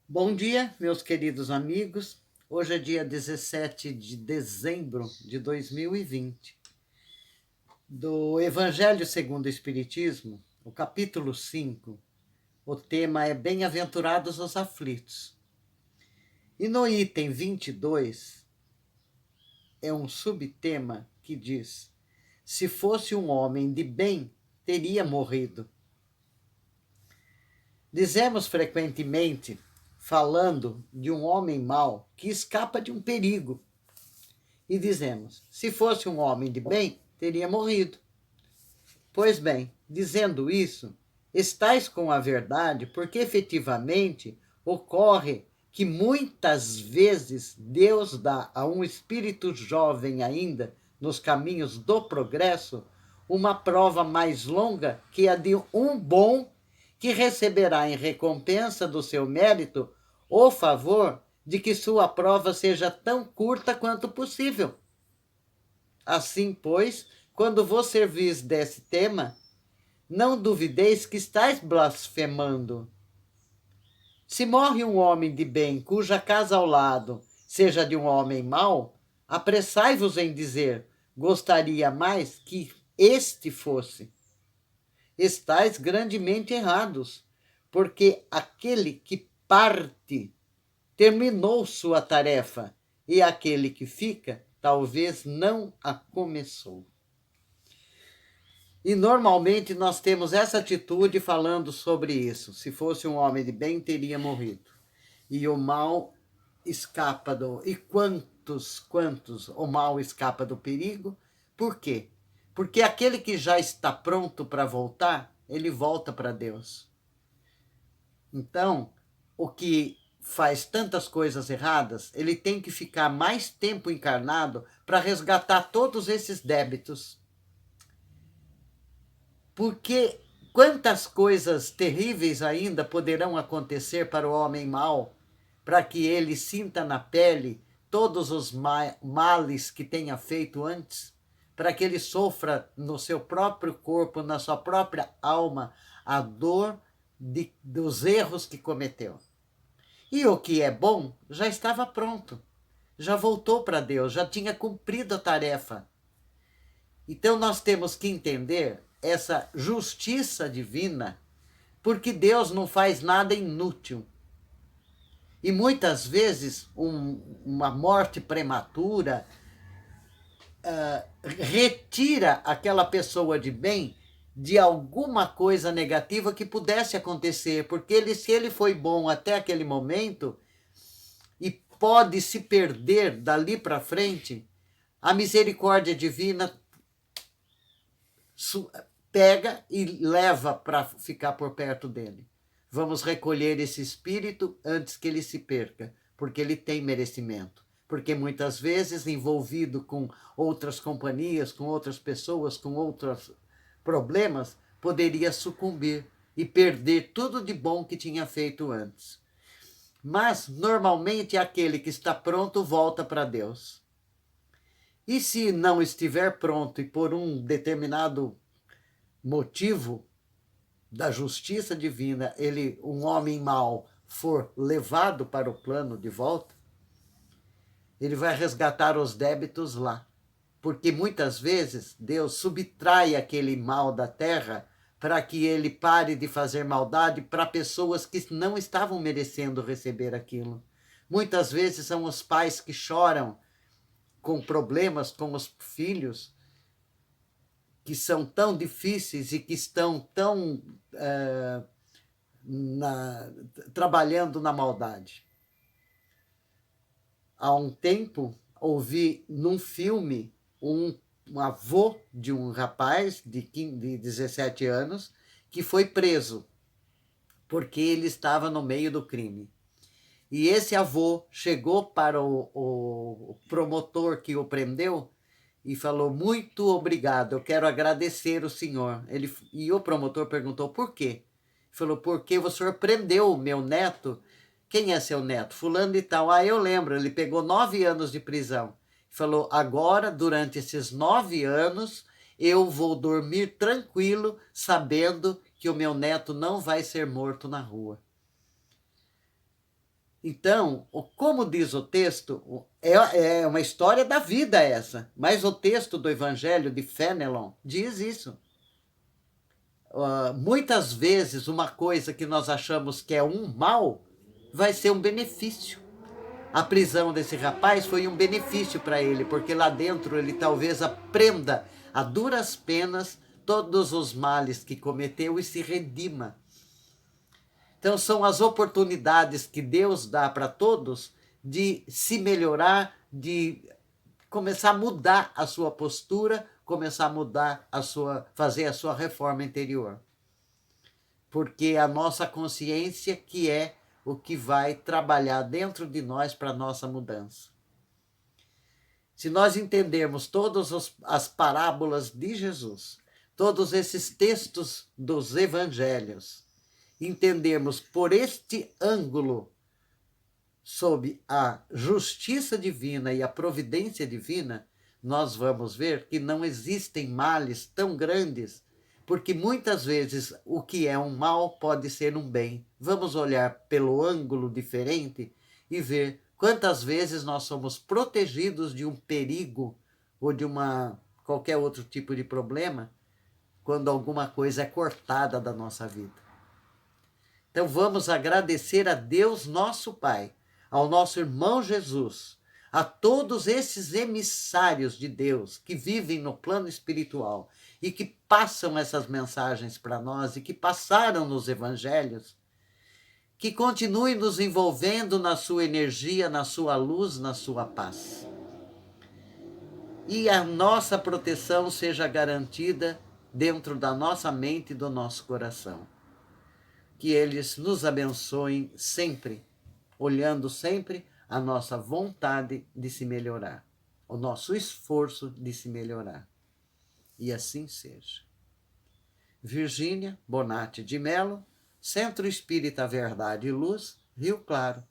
Bom dia, meus queridos amigos. Hoje é dia 17 de dezembro de 2020. Do Evangelho segundo o Espiritismo, o capítulo 5, o tema é Bem-aventurados os aflitos. E no item 22, é um subtema que diz: se fosse um homem de bem, teria morrido. Dizemos frequentemente, falando de um homem mau que escapa de um perigo, e dizemos: se fosse um homem de bem, teria morrido. Pois bem, dizendo isso, estais com a verdade, porque efetivamente ocorre que muitas vezes Deus dá a um espírito jovem ainda nos caminhos do progresso uma prova mais longa que a de um bom que receberá em recompensa do seu mérito o favor de que sua prova seja tão curta quanto possível. Assim, pois, quando vos servis desse tema, não duvideis que estáis blasfemando. Se morre um homem de bem, cuja casa ao lado seja de um homem mau, apressai-vos em dizer: gostaria mais que este fosse. Estais grandemente errados, porque aquele que parte terminou sua tarefa e aquele que fica talvez não a começou. E normalmente nós temos essa atitude falando sobre isso. Se fosse um homem de bem, teria morrido. E o mal escapa do. E quantos o mal escapa do perigo? Por quê? Porque aquele que já está pronto para voltar, ele volta para Deus. Então, o que faz tantas coisas erradas, ele tem que ficar mais tempo encarnado para resgatar todos esses débitos. Porque quantas coisas terríveis ainda poderão acontecer para o homem mau, para que ele sinta na pele todos os males que tenha feito antes, para que ele sofra no seu próprio corpo, na sua própria alma, a dor dos erros que cometeu. E o que é bom já estava pronto, já voltou para Deus, já tinha cumprido a tarefa. Então nós temos que entender essa justiça divina, porque Deus não faz nada inútil. E muitas vezes uma morte prematura retira aquela pessoa de bem de alguma coisa negativa que pudesse acontecer, porque se ele foi bom até aquele momento e pode se perder dali para frente, a misericórdia divina pega e leva para ficar por perto dele. Vamos recolher esse espírito antes que ele se perca, porque ele tem merecimento. Porque muitas vezes, envolvido com outras companhias, com outras pessoas, com outros problemas, poderia sucumbir e perder tudo de bom que tinha feito antes. Mas, normalmente, aquele que está pronto volta para Deus. E se não estiver pronto e por um determinado motivo da justiça divina, um homem mau, for levado para o plano de volta, ele vai resgatar os débitos lá. Porque muitas vezes Deus subtrai aquele mal da terra para que ele pare de fazer maldade para pessoas que não estavam merecendo receber aquilo. Muitas vezes são os pais que choram com problemas com os filhos, que são tão difíceis e que estão tão trabalhando na maldade. Há um tempo, ouvi num filme um avô de um rapaz de 17 anos que foi preso porque ele estava no meio do crime. E esse avô chegou para o promotor que o prendeu e falou: muito obrigado, eu quero agradecer o senhor. E o promotor perguntou: por quê? Ele falou: porque o senhor prendeu o meu neto. Quem é seu neto? Fulano e tal. Ah, eu lembro, ele pegou 9 anos de prisão. Falou: agora, durante esses 9 anos, eu vou dormir tranquilo, sabendo que o meu neto não vai ser morto na rua. Então, como diz o texto, é uma história da vida essa, mas o texto do Evangelho de Fenelon diz isso. Muitas vezes uma coisa que nós achamos que é um mal vai ser um benefício. A prisão desse rapaz foi um benefício para ele, porque lá dentro ele talvez aprenda a duras penas todos os males que cometeu e se redima. Então são as oportunidades que Deus dá para todos de se melhorar, de começar a mudar a sua postura, começar a mudar fazer a sua reforma interior. Porque a nossa consciência que é o que vai trabalhar dentro de nós para a nossa mudança. Se nós entendermos todas as parábolas de Jesus, todos esses textos dos evangelhos, entendermos por este ângulo sob a justiça divina e a providência divina, nós vamos ver que não existem males tão grandes, porque muitas vezes o que é um mal pode ser um bem. Vamos olhar pelo ângulo diferente e ver quantas vezes nós somos protegidos de um perigo ou de qualquer outro tipo de problema quando alguma coisa é cortada da nossa vida. Então vamos agradecer a Deus nosso Pai, ao nosso irmão Jesus, a todos esses emissários de Deus que vivem no plano espiritual e que passam essas mensagens para nós e que passaram nos evangelhos, que continue nos envolvendo na sua energia, na sua luz, na sua paz. E a nossa proteção seja garantida dentro da nossa mente e do nosso coração. Que eles nos abençoem sempre, olhando sempre a nossa vontade de se melhorar, o nosso esforço de se melhorar. E assim seja. Virgínia Bonatti de Mello, Centro Espírita Verdade e Luz, Rio Claro,